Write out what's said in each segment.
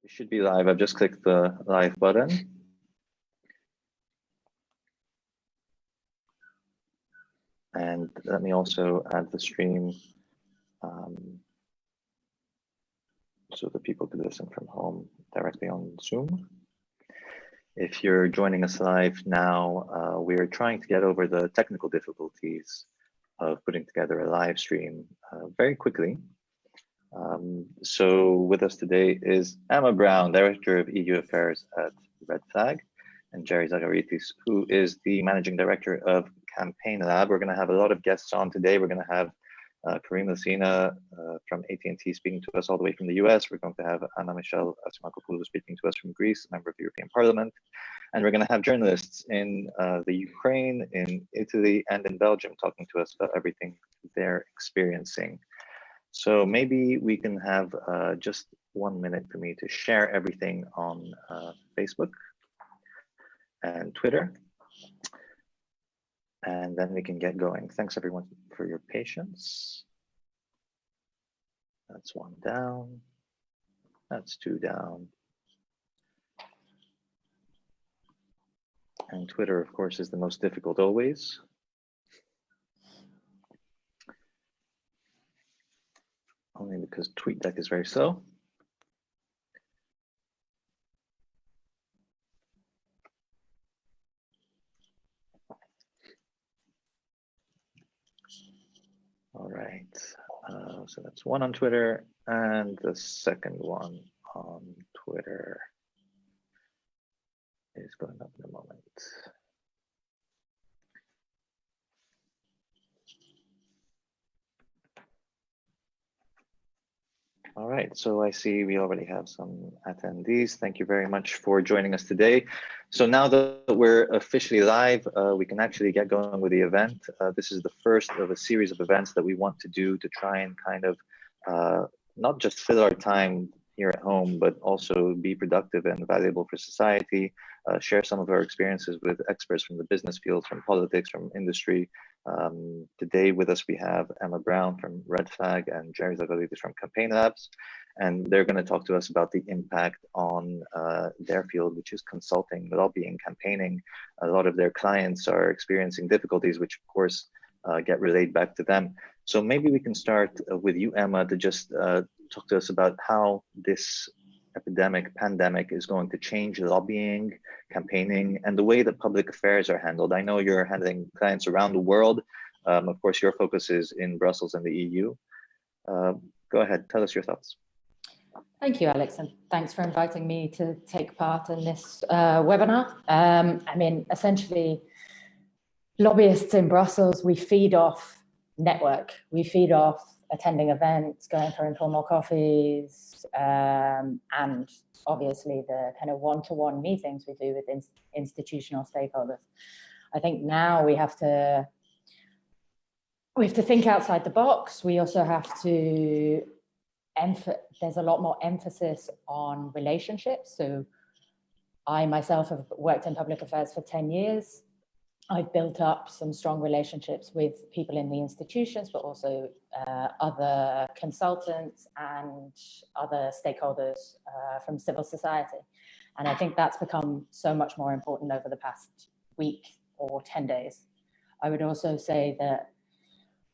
We should be live. I've just clicked the live button. And let me also add the stream so that people can listen from home directly on Zoom. If you're joining us live now, we're trying to get over the technical difficulties of putting together a live stream very quickly. So with us today is Emma Brown, Director of EU Affairs at Red Flag, and Jerry Zagoritis, who is the Managing Director of Campaign Lab. We're going to have a lot of guests on today. We're going to have Karim Lucina from AT&T speaking to us all the way from the US. We're going to have Anna Michelle Asimakopoulou speaking to us from Greece, a member of the European Parliament. And we're going to have journalists in the Ukraine, in Italy, and in Belgium talking to us about everything they're experiencing. So maybe we can have just 1 minute for me to share everything on Facebook and Twitter. And then we can get going. Thanks everyone for your patience. That's one down. That's two down. And Twitter, of course, is the most difficult always. Only because TweetDeck is very slow. All right, so that's one on Twitter, and the second one on Twitter is going up in a moment. All right, so I see we already have some attendees. Thank you very much for joining us today. So now that we're officially live, we can actually get going with the event. This is the first of a series of events that we want to do to try and kind of not just fill our time here at home, but also be productive and valuable for society, share some of our experiences with experts from the business field, from politics, from industry. Today with us, we have Emma Brown from Red Flag and Jerry Zagoritis from Campaign Labs. And they're going to talk to us about the impact on their field, which is consulting, lobbying, campaigning. A lot of their clients are experiencing difficulties, which of course get relayed back to them. So maybe we can start with you, Emma, to just talk to us about how this pandemic is going to change lobbying, campaigning, and the way that public affairs are handled. I know you're handling clients around the world. Of course, your focus is in Brussels and the EU. Go ahead, tell us your thoughts. Thank you, Alex, and thanks for inviting me to take part in this webinar. I mean, essentially, lobbyists in Brussels, we feed off network. We feed off attending events, going for informal coffees, and obviously the kind of one-to-one meetings we do with institutional stakeholders. I think now we have to think outside the box. We also have to there's a lot more emphasis on relationships. So I myself have worked in public affairs for 10 years. I've built up some strong relationships with people in the institutions, but also other consultants and other stakeholders from civil society. And I think that's become so much more important over the past week or 10 days. I would also say that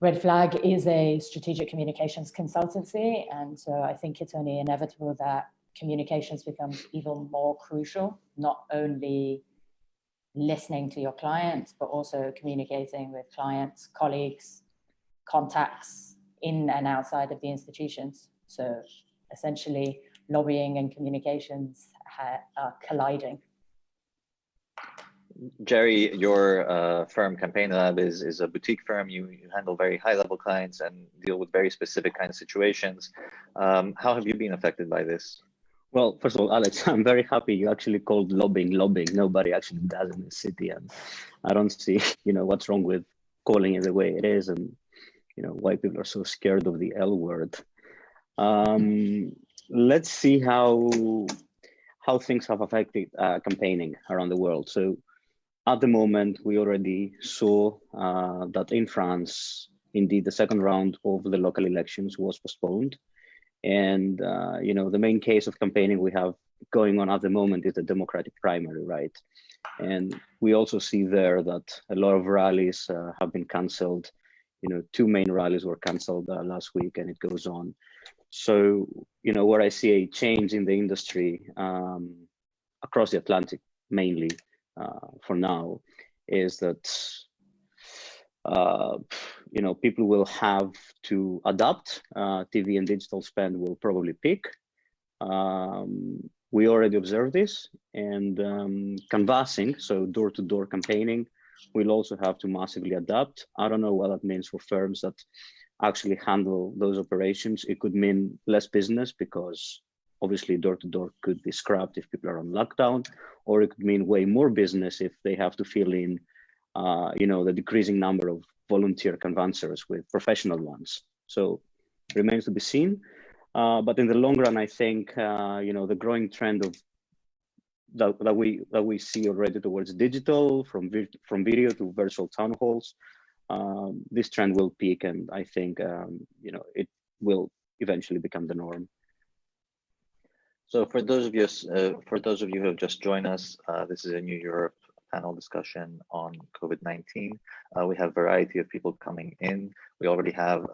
Red Flag is a strategic communications consultancy. And so I think it's only inevitable that communications becomes even more crucial, not only listening to your clients, but also communicating with clients, colleagues, contacts in and outside of the institutions. So essentially, lobbying and communications are colliding. Jerry, your firm, Campaign Lab, is a boutique firm. You handle very high-level clients and deal with very specific kind of situations. How have you been affected by this? Well, first of all, Alex, I'm very happy you actually called lobbying. Nobody actually does in the city, and I don't see, what's wrong with calling it the way it is, and why people are so scared of the L word. Let's see how things have affected campaigning around the world. So, at the moment, we already saw that in France, indeed, the second round of the local elections was postponed. And the main case of campaigning we have going on at the moment is the Democratic primary, right? And we also see there that a lot of rallies have been canceled. 2 main rallies were canceled last week, and it goes on. So, where I see a change in the industry across the Atlantic, mainly for now, is that people will have to adapt. TV and digital spend will probably peak. We already observed this, and canvassing, so door-to-door campaigning, will also have to massively adapt. I don't know what that means for firms that actually handle those operations. It could mean less business because obviously door-to-door could be scrapped if people are on lockdown, or it could mean way more business if they have to fill in the decreasing number of volunteer canvassers with professional ones. So remains to be seen. But in the long run, I think the growing trend of that we see already towards digital, from video to virtual town halls, this trend will peak, and I think it will eventually become the norm. So for those of you who have just joined us, this is a New Europe panel discussion on COVID-19. We have a variety of people coming in. We already have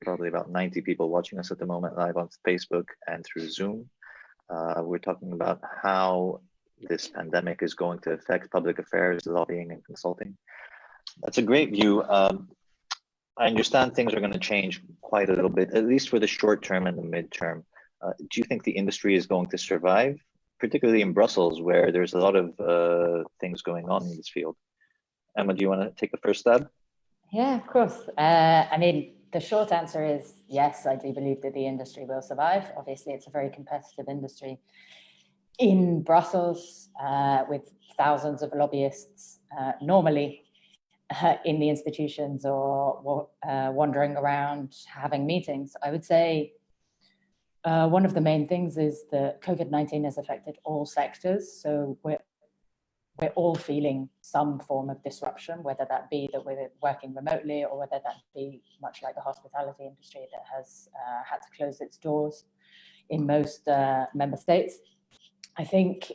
probably about 90 people watching us at the moment live on Facebook and through Zoom. We're talking about how this pandemic is going to affect public affairs, lobbying, and consulting. That's a great view. I understand things are going to change quite a little bit, at least for the short term and the midterm. Do you think the industry is going to survive, particularly in Brussels, where there's a lot of things going on in this field? Emma, do you want to take the first stab? Yeah, of course. The short answer is yes, I do believe that the industry will survive. Obviously, it's a very competitive industry in Brussels with thousands of lobbyists normally in the institutions or wandering around having meetings. I would say one of the main things is that COVID-19 has affected all sectors. So we're all feeling some form of disruption, whether that be that we're working remotely or whether that be much like the hospitality industry that has had to close its doors in most member states. I think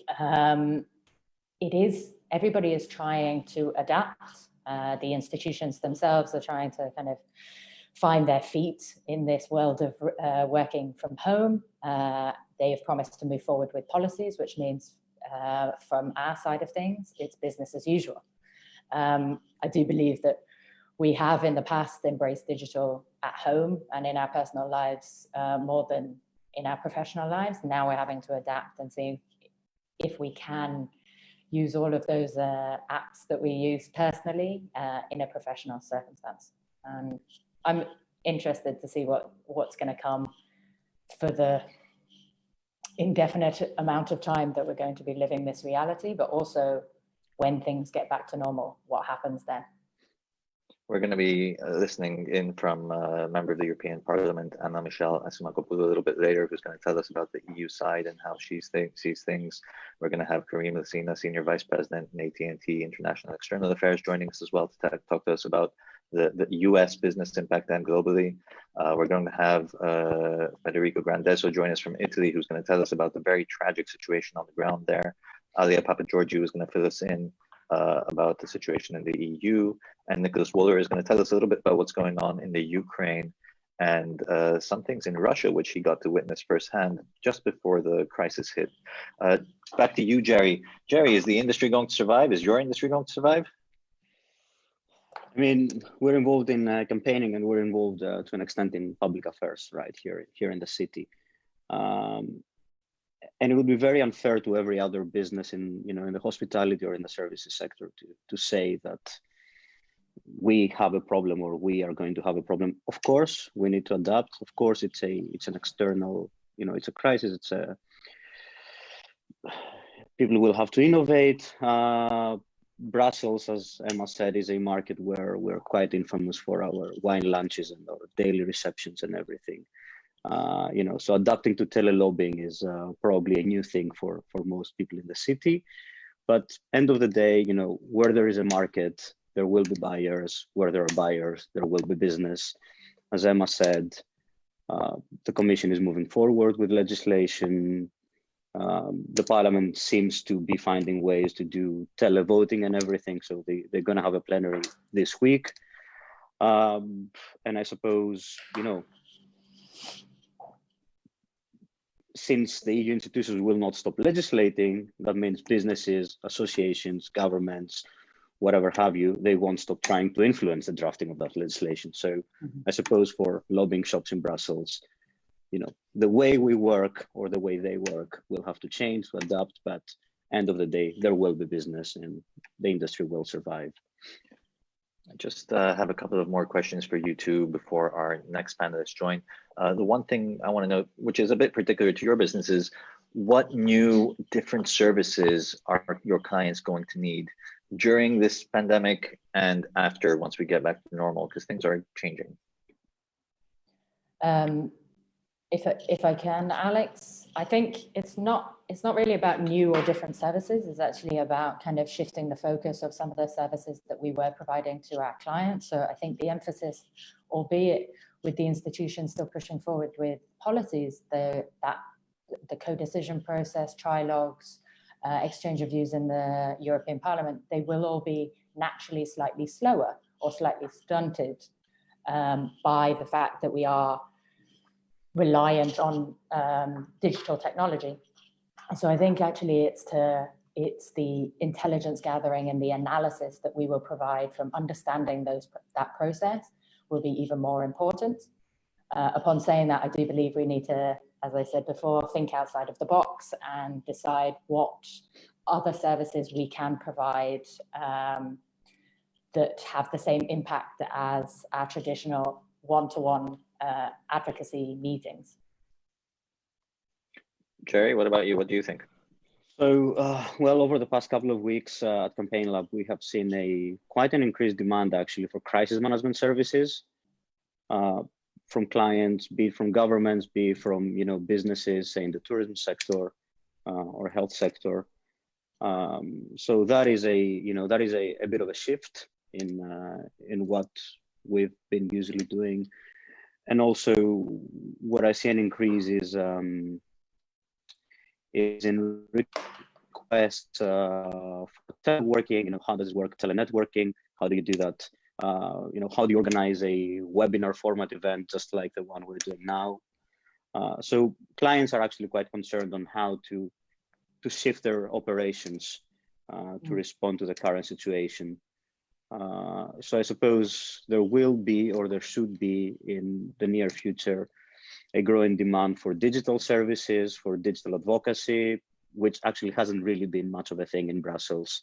everybody is trying to adapt. The institutions themselves are trying to kind of find their feet in this world of working from home. They have promised to move forward with policies, which means from our side of things, it's business as usual. I do believe that we have in the past embraced digital at home and in our personal lives more than in our professional lives. Now we're having to adapt and see if we can use all of those apps that we use personally in a professional circumstance. I'm interested to see what's going to come for the indefinite amount of time that we're going to be living this reality, but also when things get back to normal, what happens then? We're going to be listening in from a member of the European Parliament, Anna Michelle Asimakopoulou, a little bit later, who's going to tell us about the EU side and how she sees things. We're going to have Karim Lassina, Senior Vice President in AT&T International External Affairs, joining us as well to talk to us about the US business impact and globally. We're going to have Federico Grandeso join us from Italy, who's going to tell us about the very tragic situation on the ground there. Alia Papageorgiou is going to fill us in about the situation in the EU, and Nicholas Wohler is going to tell us a little bit about what's going on in the Ukraine and some things in Russia, which he got to witness firsthand just before the crisis hit. Back to you, Jerry. Jerry, is the industry going to survive? Is your industry going to survive? I mean, we're involved in campaigning, and we're involved to an extent in public affairs, right, here in the city. And it would be very unfair to every other business in the hospitality or in the services sector to say that we have a problem or we are going to have a problem. Of course, we need to adapt. Of course, it's an external, it's a crisis. People will have to innovate. Brussels, as Emma said, is a market where we're quite infamous for our wine lunches and our daily receptions and everything. So adapting to telelobbying is probably a new thing for most people in the city. But end of the day, where there is a market, there will be buyers. Where there are buyers, there will be business. As Emma said, The Commission is moving forward with legislation. The Parliament seems to be finding ways to do televoting and everything, so they're going to have a plenary this week. And I suppose, you know, since the EU institutions will not stop legislating, that means businesses, associations, governments, whatever have you, they won't stop trying to influence the drafting of that legislation. So I suppose for lobbying shops in Brussels, you know, the way we work or the way they work will have to change, to adapt, but end of the day, there will be business and the industry will survive. I just have a couple of more questions for you two before our next panelists join. The one thing I want to know, which is a bit particular to your business, is what new different services are your clients going to need during this pandemic and after, once we get back to normal, because things are changing? If I can, Alex, I think it's not really about new or different services. It's actually about kind of shifting the focus of some of the services that we were providing to our clients. So I think the emphasis, albeit with the institutions still pushing forward with policies, the co-decision process, trilogues, exchange of views in the European Parliament, they will all be naturally slightly slower or slightly stunted by the fact that we are reliant on digital technology. So I think actually it's the intelligence gathering and the analysis that we will provide from understanding that process will be even more important. Upon saying that, I do believe we need to, as I said before, think outside of the box and decide what other services we can provide that have the same impact as our traditional one-to-one advocacy meetings. Jerry, what about you? What do you think? So, well, over the past couple of weeks at Campaign Lab, we have seen quite an increased demand actually for crisis management services from clients, be it from governments, be it from businesses, say in the tourism sector or health sector. So that is a bit of a shift in what we've been usually doing. And also, what I see an increase is in requests for teleworking. How does it work? Telenetworking. How do you do that? How do you organize a webinar format event just like the one we're doing now? So clients are actually quite concerned on how to shift their operations to respond to the current situation. So I suppose there will be, or there should be in the near future, a growing demand for digital services, for digital advocacy, which actually hasn't really been much of a thing in Brussels.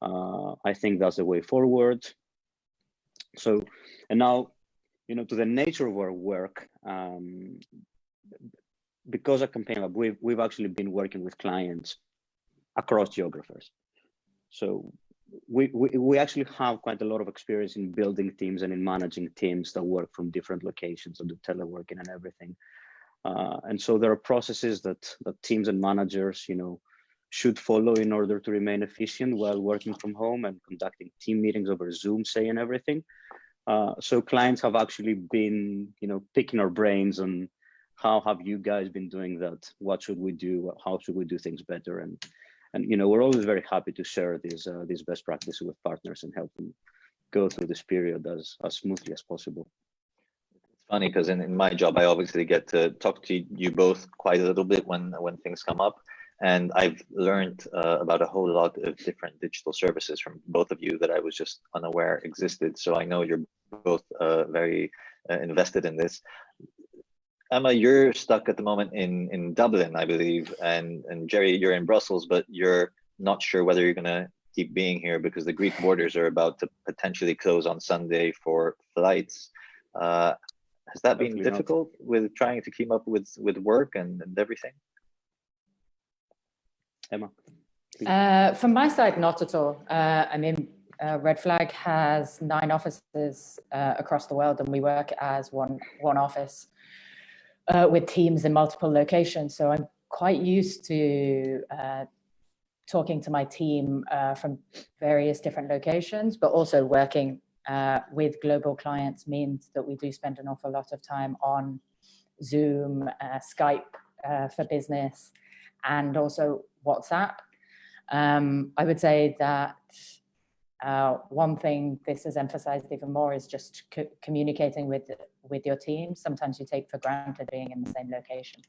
I think that's the way forward. So, and now, to the nature of our work, because at Campaign Lab, we've actually been working with clients across geographers. So we actually have quite a lot of experience in building teams and in managing teams that work from different locations and do teleworking and everything. And so there are processes that teams and managers, should follow in order to remain efficient while working from home and conducting team meetings over Zoom, say, and everything. So clients have actually been, picking our brains on how have you guys been doing that? What should we do? How should we do things better? And we're always very happy to share these best practices with partners and help them go through this period as smoothly as possible. It's funny because in my job, I obviously get to talk to you both quite a little bit when things come up. And I've learned about a whole lot of different digital services from both of you that I was just unaware existed. So I know you're both very invested in this. Emma, you're stuck at the moment in Dublin, I believe, and Jerry, you're in Brussels, but you're not sure whether you're going to keep being here because the Greek borders are about to potentially close on Sunday for flights. Has that been difficult with trying to keep up with work and everything? Emma? From my side, not at all. Red Flag has 9 offices across the world, and we work as one office with teams in multiple locations. So I'm quite used to talking to my team from various different locations, but also working with global clients means that we do spend an awful lot of time on Zoom, Skype for business, and also WhatsApp. I would say that one thing this has emphasized even more is just communicating with your team. Sometimes you take for granted being in the same location.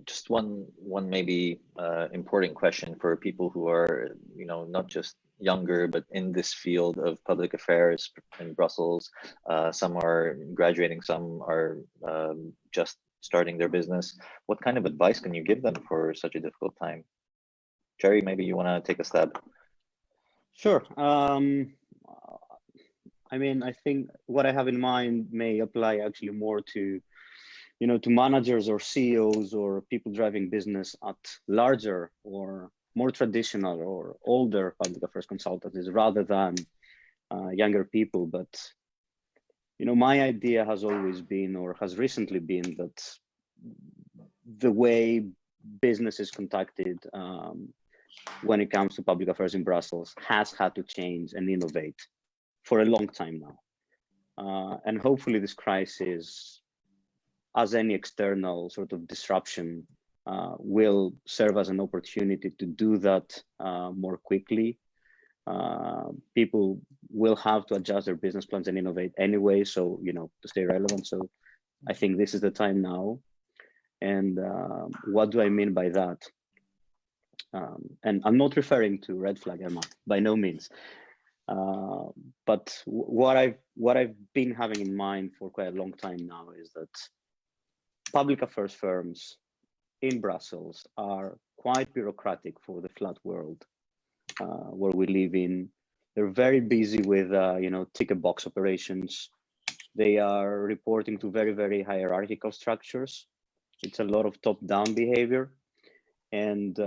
Just one maybe important question for people who are, not just younger, but in this field of public affairs in Brussels. Some are graduating, some are just starting their business. What kind of advice can you give them for such a difficult time? Jerry, maybe you want to take a stab. Sure. I mean, I think what I have in mind may apply actually more to, to managers or CEOs or people driving business at larger or more traditional or older public affairs consultancies rather than younger people. But, my idea has always been, or has recently been, that the way business is conducted when it comes to public affairs in Brussels has had to change and innovate for a long time now. And hopefully this crisis, as any external sort of disruption, will serve as an opportunity to do that more quickly. People will have to adjust their business plans and innovate anyway, so, to stay relevant. So I think this is the time now. And what do I mean by that? And I'm not referring to red flag, Emma, by no means. But what I've been having in mind for quite a long time now is that public affairs firms in Brussels are quite bureaucratic for the flat world where we live in. They're very busy with ticket box operations. They are reporting to very, very hierarchical structures. It's a lot of top-down behavior. And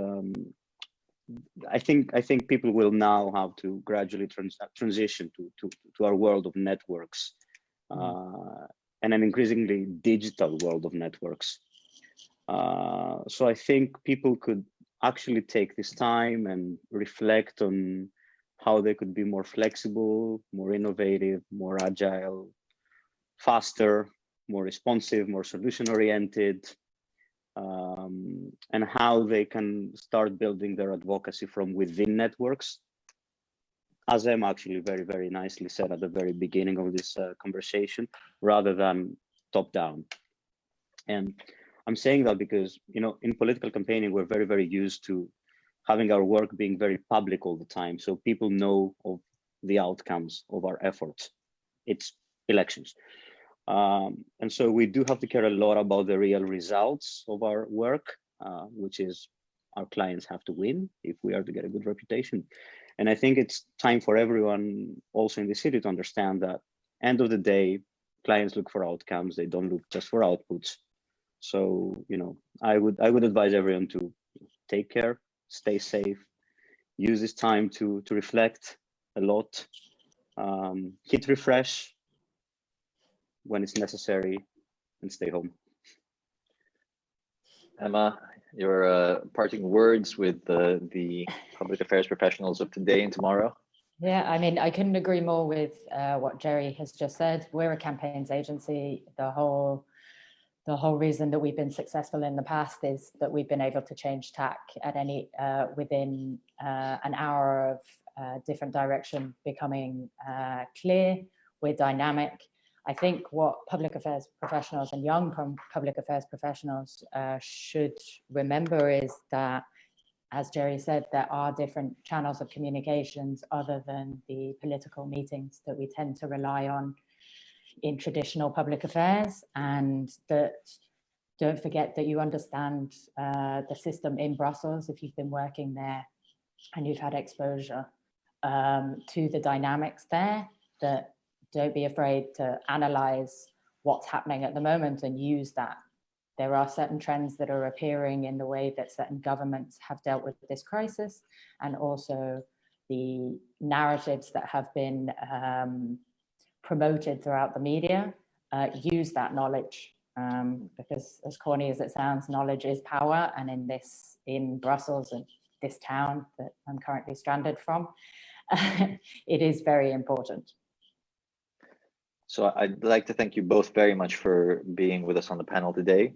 I think people will now have to gradually transition to our world of networks and an increasingly digital world of networks. So I think people could actually take this time and reflect on how they could be more flexible, more innovative, more agile, faster, more responsive, more solution-oriented, and how they can start building their advocacy from within networks. As Em actually very, very nicely said at the very beginning of this conversation, rather than top-down. And I'm saying that because, in political campaigning, we're very, very used to having our work being very public all the time. So people know of the outcomes of our efforts. It's elections. And so we do have to care a lot about the real results of our work, which is our clients have to win if we are to get a good reputation. And I think it's time for everyone also in the city to understand that end of the day, clients look for outcomes. They don't look just for outputs. So, I would advise everyone to take care, stay safe, use this time to reflect a lot, hit refresh when it's necessary, and stay home. Emma, your parting words with the public affairs professionals of today and tomorrow? Yeah, I mean, I couldn't agree more with what Jerry has just said. We're a campaigns agency. The whole reason that we've been successful in the past is that we've been able to change tack at within an hour of different direction becoming clear. We're dynamic. I think what public affairs professionals and young public affairs professionals should remember is that, as Jerry said, there are different channels of communications other than the political meetings that we tend to rely on in traditional public affairs, and that don't forget that you understand the system in Brussels if you've been working there and you've had exposure to the dynamics there. That don't be afraid to analyze what's happening at the moment and use that. There are certain trends that are appearing in the way that certain governments have dealt with this crisis, and also the narratives that have been promoted throughout the media. Use that knowledge, because as corny as it sounds, knowledge is power. And in Brussels and this town that I'm currently stranded from, it is very important. So I'd like to thank you both very much for being with us on the panel today.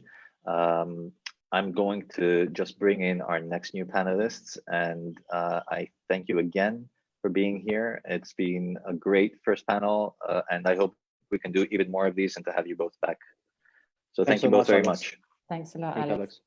I'm going to just bring in our next new panelists, and I thank you again for being here. It's been a great first panel, and I hope we can do even more of these and to have you both back. So thank you both very much. Thanks a lot, Thank you, Alex. Alex.